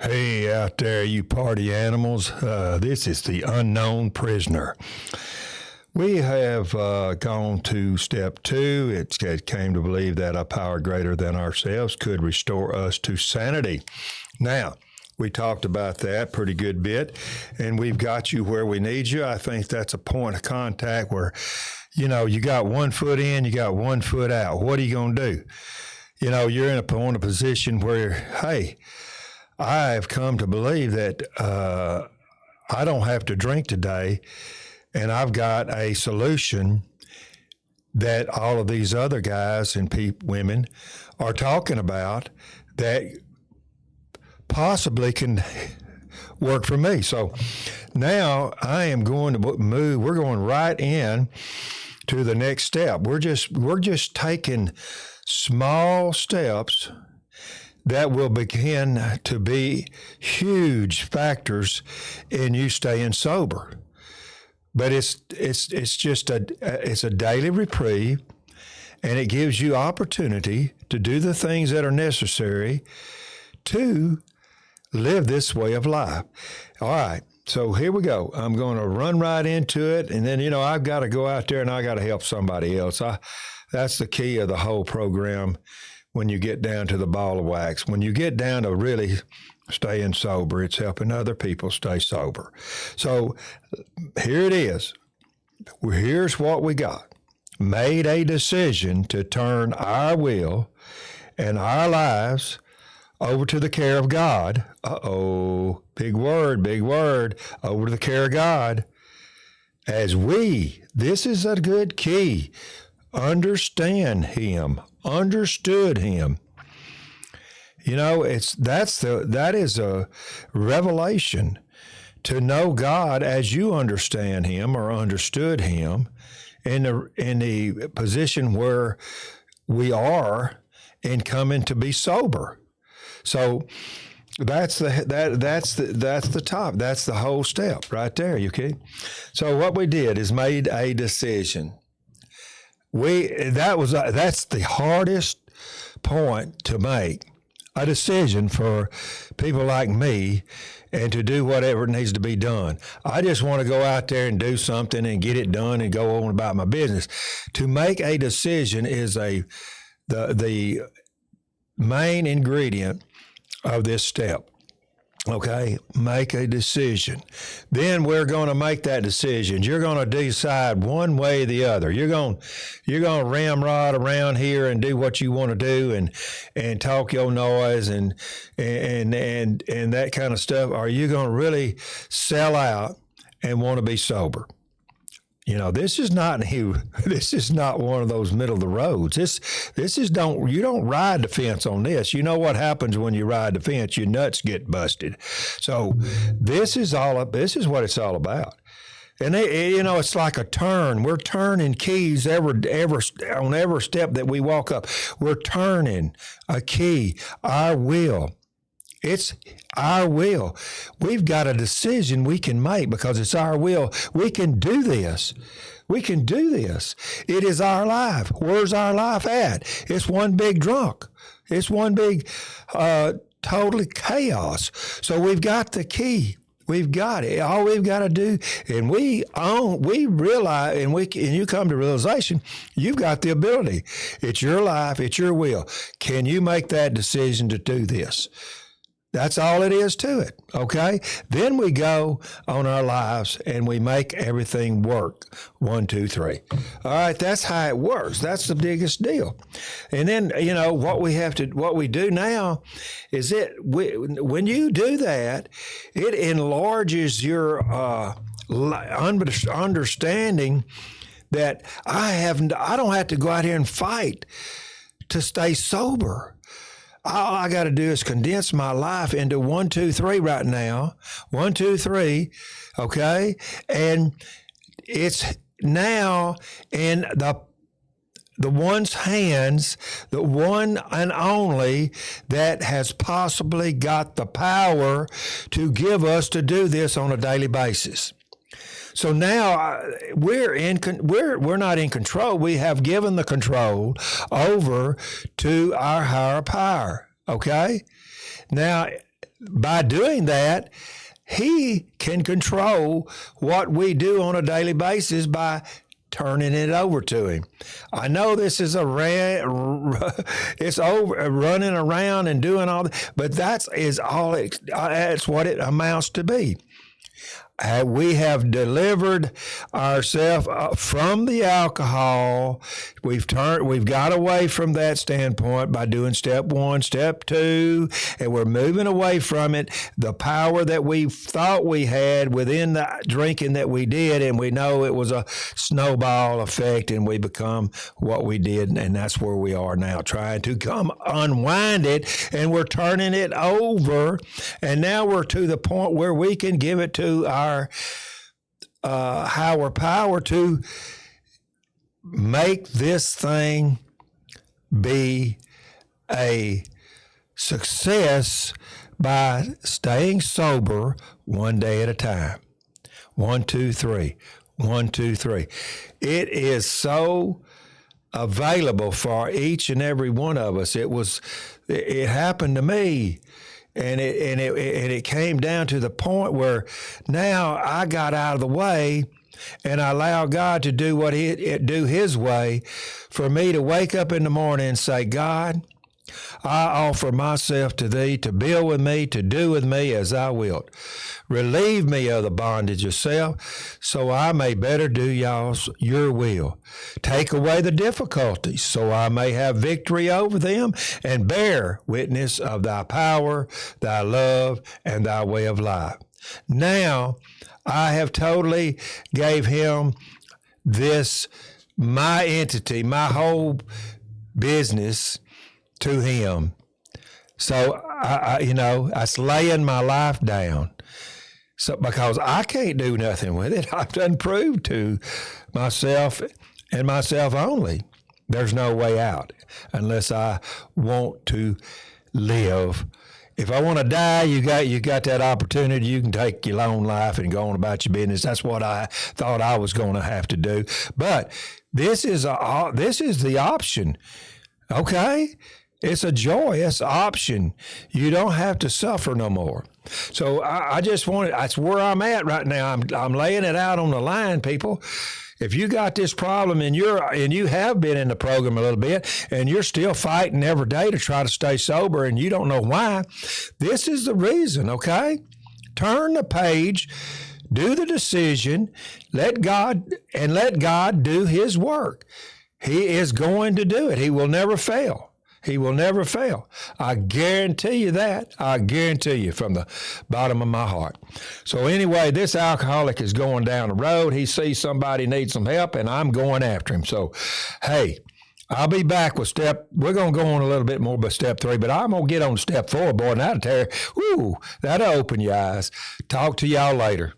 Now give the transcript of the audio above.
Hey, out there, you party animals. This is the unknown prisoner. We have gone to step 2. It came to believe that a power greater than ourselves could restore us to sanity. Now, we talked about that pretty good bit, and we've got you where we need you. I think that's a point of contact where, you got 1 foot in, you got 1 foot out. What are you going to do? You're in a position where, hey, I've come to believe that I don't have to drink today, and I've got a solution that all of these other guys and women are talking about that possibly can work for me. So now I am going to move. We're going right in to the next step. We're just taking small steps that will begin to be huge factors in you staying sober. But it's just a daily reprieve, and it gives you opportunity to do the things that are necessary to live this way of life. All right, so here we go. I'm going to run right into it, and then I've got to go out there and I got to help somebody else. That's the key of the whole program. When you get down to the ball of wax, when you get down to really staying sober, it's helping other people stay sober. So here it is. Here's what we got. Made a decision to turn our will and our lives over to the care of God. Uh-oh, big word, over to the care of God. This is a good key, understood him. That is a revelation to know God as you understand him or understood him in the position where we are in coming to be sober. So that's the top. That's the whole step right there. Okay. So what we did is made a decision. That's the hardest point to make, a decision for people like me and to do whatever needs to be done. I just want to go out there and do something and get it done and go on about my business. To make a decision is the main ingredient of this step. Okay, make a decision. Then we're going to make that decision. You're going to decide one way or the other. You're going to ramrod around here and do what you want to do and talk your noise and that kind of stuff. Or are you going to really sell out and want to be sober? This is not one of those middle of the roads. You don't ride the fence on this. You know what happens when you ride the fence? Your nuts get busted. So this is what it's all about. And it's like a turn. We're turning keys on every step that we walk up. We're turning a key, our will. It's our will. We've got a decision we can make because it's our will. We can do this. It is our life. Where's our life at? It's one big drunk. It's one big totally chaos. So we've got the key. We've got it. All we've got to do, and we realize, and you come to realization, you've got the ability. It's your life. It's your will. Can you make that decision to do this? That's all it is to it, okay? Then we go on our lives and we make everything work. 1, 2, 3. All right, that's how it works. That's the biggest deal. And then, what we do now is when you do that, it enlarges your understanding that I don't have to go out here and fight to stay sober. All I got to do is condense my life into 1, 2, 3 right now. 1, 2, 3, okay? And it's now in the one's hands, the one and only that has possibly got the power to give us to do this on a daily basis. So now we're not in control. We have given the control over to our higher power. Okay? Now by doing that, he can control what we do on a daily basis by turning it over to him. I know this is it's over running around and doing all that, but that's what it amounts to be. We have delivered ourselves from the alcohol. We've got away from that standpoint by doing step 1, step 2, and we're moving away from it. The power that we thought we had within the drinking that we did, and we know it was a snowball effect, and we become what we did, and that's where we are now, trying to unwind it, and we're turning it over, and now we're to the point where we can give it to our higher power to make this thing be a success by staying sober one day at a time. 1, 2, 3. 1, 2, 3. It is so available for each and every one of us. It happened to me. And it came down to the point where now I got out of the way and I allow God to do what do his way, for me to wake up in the morning and say, God, I offer myself to thee to build with me, to do with me as thou wilt. Relieve me of the bondage of self, so I may better do your will. Take away the difficulties, so I may have victory over them, and bear witness of thy power, thy love, and thy way of life. Now, I have totally gave him this, my entity, my whole business, to him. So I was laying my life down. So because I can't do nothing with it, I've done proved to myself and myself only, there's no way out unless I want to live. If I want to die, you got that opportunity. You can take your own life and go on about your business. That's what I thought I was going to have to do. But this is the option. Okay. It's a joyous option. You don't have to suffer no more. So I just that's where I'm at right now. I'm laying it out on the line, people. If you got this problem and you have been in the program a little bit and you're still fighting every day to try to stay sober and you don't know why, this is the reason, okay? Turn the page, do the decision, let God do his work. He is going to do it. He will never fail. He will never fail. I guarantee you that. I guarantee you from the bottom of my heart. So anyway, this alcoholic is going down the road. He sees somebody needs some help, and I'm going after him. So, hey, I'll be back with we're going to go on a little bit more by step 3, but I'm going to get on step 4, boy, and that'll open your eyes. Talk to y'all later.